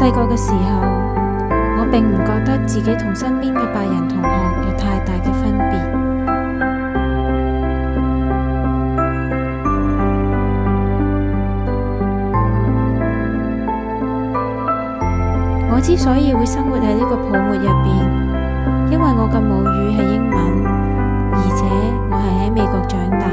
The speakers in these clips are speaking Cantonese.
細個嘅時候，我並唔覺得自己同身邊嘅白人同學有太大嘅分別。我之所以會生活喺呢個泡沫入邊，因為我嘅母語係英文，而且我係喺美國長大。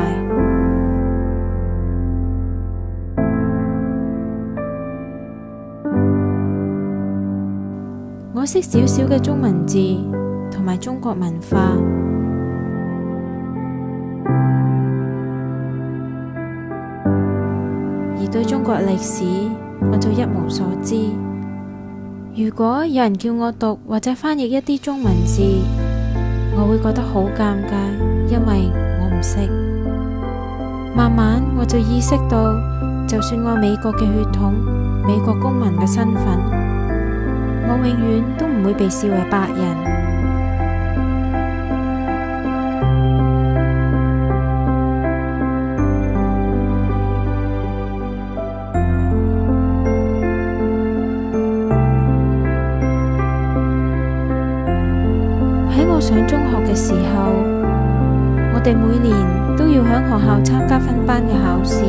我識少少嘅中文字同埋中國文化，而對中國歷史我就一無所知。如果有人叫我讀或者翻譯一啲中文字，我會覺得好尷尬，因為我唔識。慢慢我就意識到，就算我美國嘅血統、美國公民嘅身份，我永遠都唔會被視為白人。喺我上中學嘅時候，我哋每年都要喺學校參加分班嘅考試。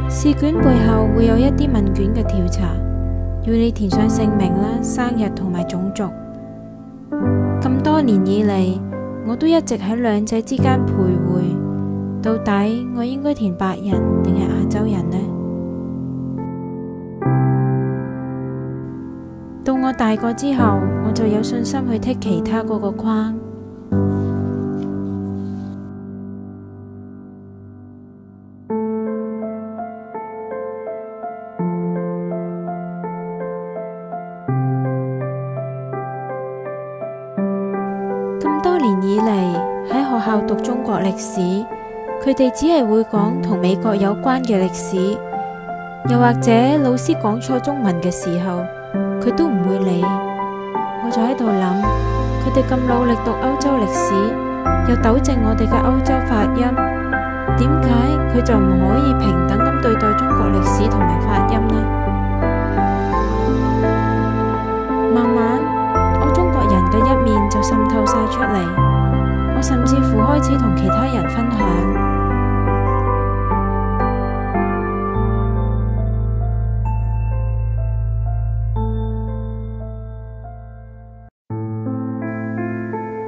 試卷背後會有一啲問卷嘅調查，要你填上姓名啦、生日同埋種族。咁多年以嚟，我都一直喺兩者之間徘徊。到底我應該填白人定係亞洲人呢？到我大個之後，我就有信心去剔其他嗰個框。咁多年以嚟，喺學校讀中國歷史，佢哋只係會講同美國有關嘅歷史，又或者老師講錯中文嘅時候，佢都唔會理。我就喺度諗，佢哋咁努力讀歐洲歷史，又糾正我哋嘅歐洲發音，點解佢就唔可以平等咁對待中國歷史同埋發音呢？慢慢，我中國人嘅一面就滲透晒出嚟，我甚至乎開始同其他人分享。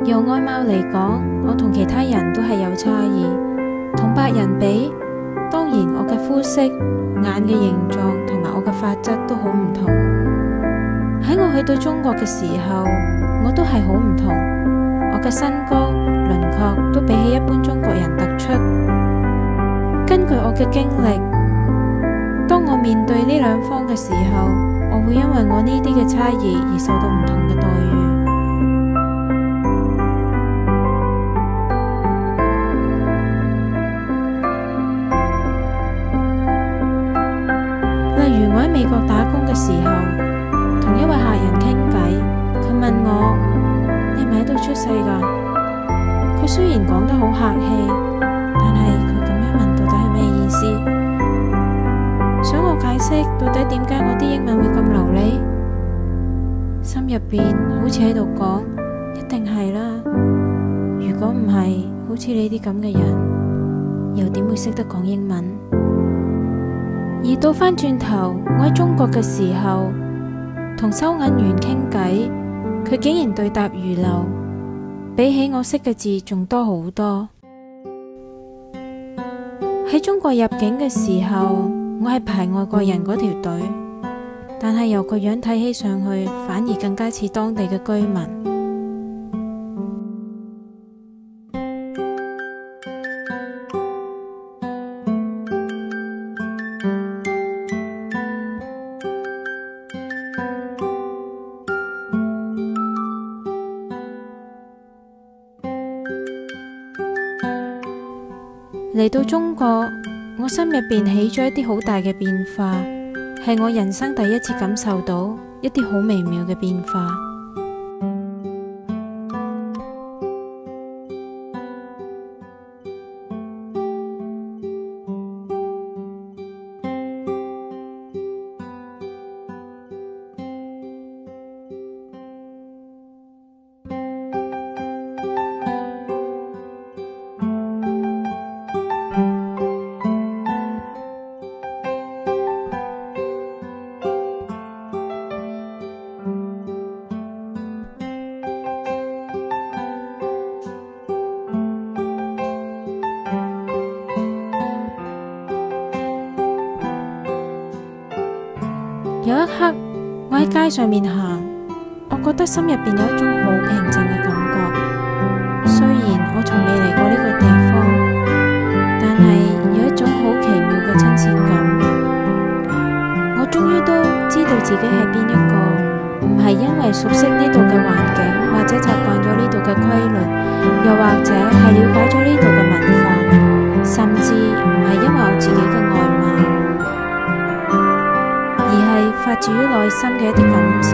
由外貌嚟講，我同其他人都係有差異。同白人比，當然我嘅膚色、眼嘅形狀同埋我嘅髮質都好唔同。喺我去到中國嘅時候，我都係好唔同。我嘅身高、輪廓都比起一般中國人突出。根據我嘅經歷，當我面對呢兩方嘅時候，我會因為我呢啲嘅差異而受到唔同嘅待遇。例如我喺美國打工嘅時候，同一位客人傾偈，佢問我：你係咪喺度出世㗎？佢雖然講得好客氣，但係佢咁樣問到底係咩意思？想我解釋到底點解我啲英文會咁流利？心入邊好似喺度講：一定係啦。如果唔係，好似你啲咁嘅人，又點會識得講英文？而倒返轉頭，我喺中國嘅時候，同收銀員傾偈，佢竟然對答如流，比起我識嘅字仲多好多。喺中國入境嘅時候，我係排外國人嗰條隊，但係由個樣睇起上去，反而更加似當地嘅居民。嚟到中國，我心入邊起咗一啲好大嘅變化，係我人生第一次感受到一啲好微妙嘅變化。有一刻，我喺街上面行，我覺得心入邊有一種好平靜嘅感覺。雖然我從未嚟過呢個地方，但係有一種好奇妙嘅親切感。我終於都知道自己係邊一個，唔係因為熟悉呢度嘅環境，或者習慣咗呢度嘅規律，又或者係了解咗呢度嘅文化，甚至唔係因為我自己嘅外貌，而係發自於內心嘅一啲感受。